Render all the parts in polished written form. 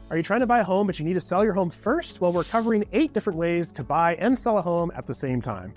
Are you trying to buy a home, but you need to sell your home first? Well, we're covering 8 different ways to buy and sell a home at the same time.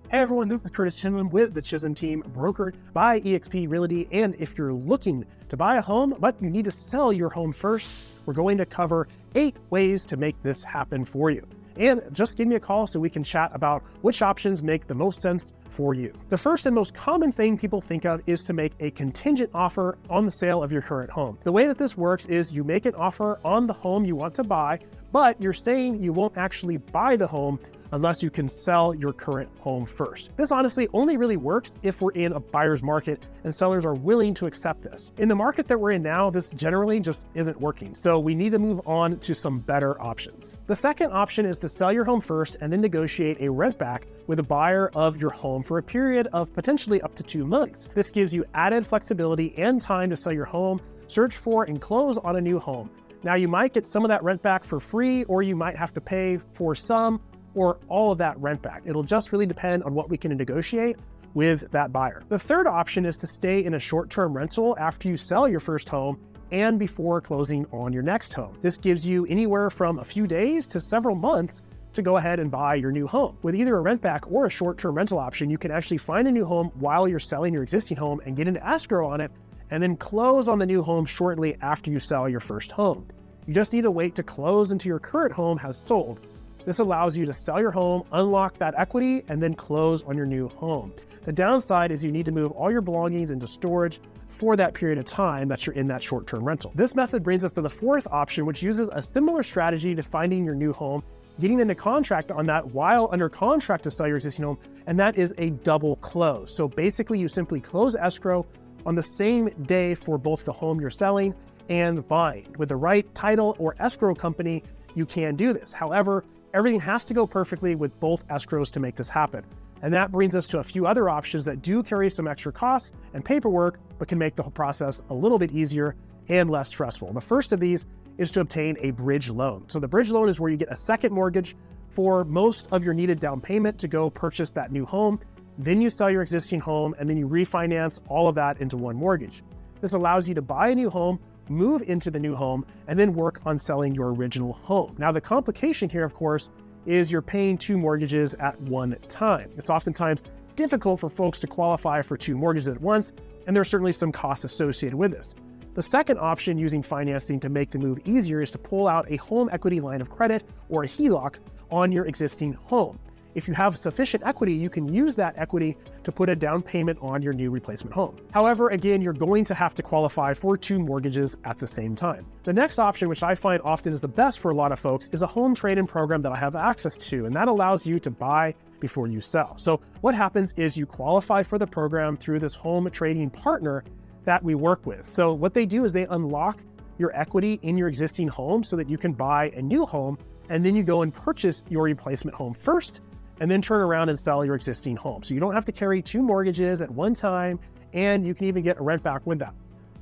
Hey everyone, this is Curtis Chism with the Chism Team, brokered by eXp Realty. And if you're looking to buy a home, but you need to sell your home first, we're going to cover 8 ways to make this happen for you. And just give me a call so we can chat about which options make the most sense for you. The first and most common thing people think of is to make a contingent offer on the sale of your current home. The way that this works is you make an offer on the home you want to buy, but you're saying you won't actually buy the home unless you can sell your current home first. This honestly only really works if we're in a buyer's market and sellers are willing to accept this. In the market that we're in now, this generally just isn't working, so we need to move on to some better options. The second option is to sell your home first and then negotiate a rent back with a buyer of your home for a period of potentially up to 2 months. This gives you added flexibility and time to sell your home, search for and close on a new home. Now you might get some of that rent back for free, or you might have to pay for some or all of that rent back. It'll just really depend on what we can negotiate with that buyer. The third option is to stay in a short-term rental after you sell your first home and before closing on your next home. This gives you anywhere from a few days to several months to go ahead and buy your new home. With either a rent back or a short-term rental option, you can actually find a new home while you're selling your existing home and get into escrow on it, and then close on the new home shortly after you sell your first home. You just need to wait to close until your current home has sold. This allows you to sell your home, unlock that equity, and then close on your new home. The downside is you need to move all your belongings into storage for that period of time that you're in that short-term rental. This method brings us to the fourth option, which uses a similar strategy to finding your new home, getting into contract on that while under contract to sell your existing home, and that is a double close. So basically you simply close escrow on the same day for both the home you're selling and buying. With the right title or escrow company, you can do this. However, everything has to go perfectly with both escrows to make this happen. And that brings us to a few other options that do carry some extra costs and paperwork, but can make the whole process a little bit easier and less stressful. The first of these is to obtain a bridge loan. So the bridge loan is where you get a second mortgage for most of your needed down payment to go purchase that new home. Then you sell your existing home and then you refinance all of that into one mortgage. This allows you to buy a new home, move into the new home, and then work on selling your original home. Now, the complication here, of course, is you're paying 2 mortgages at one time. It's oftentimes difficult for folks to qualify for 2 mortgages at once, and there's certainly some costs associated with this. The second option using financing to make the move easier is to pull out a home equity line of credit or a HELOC on your existing home. If you have sufficient equity, you can use that equity to put a down payment on your new replacement home. However, again, you're going to have to qualify for 2 mortgages at the same time. The next option, which I find often is the best for a lot of folks, is a home trade-in program that I have access to, and that allows you to buy before you sell. So what happens is you qualify for the program through this home trading partner that we work with. So what they do is they unlock your equity in your existing home so that you can buy a new home, and then you go and purchase your replacement home first, and then turn around and sell your existing home. So you don't have to carry 2 mortgages at one time, and you can even get a rent back with that.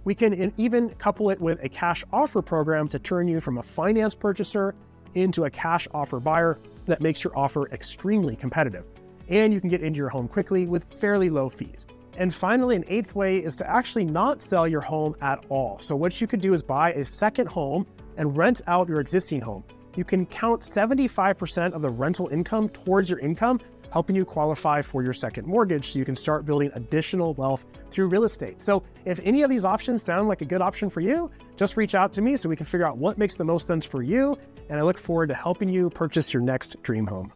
We can even couple it with a cash offer program to turn you from a finance purchaser into a cash offer buyer that makes your offer extremely competitive. And you can get into your home quickly with fairly low fees. And finally, an 8th way is to actually not sell your home at all. So what you could do is buy a second home and rent out your existing home. You can count 75% of the rental income towards your income, helping you qualify for your second mortgage so you can start building additional wealth through real estate. So if any of these options sound like a good option for you, just reach out to me so we can figure out what makes the most sense for you. And I look forward to helping you purchase your next dream home.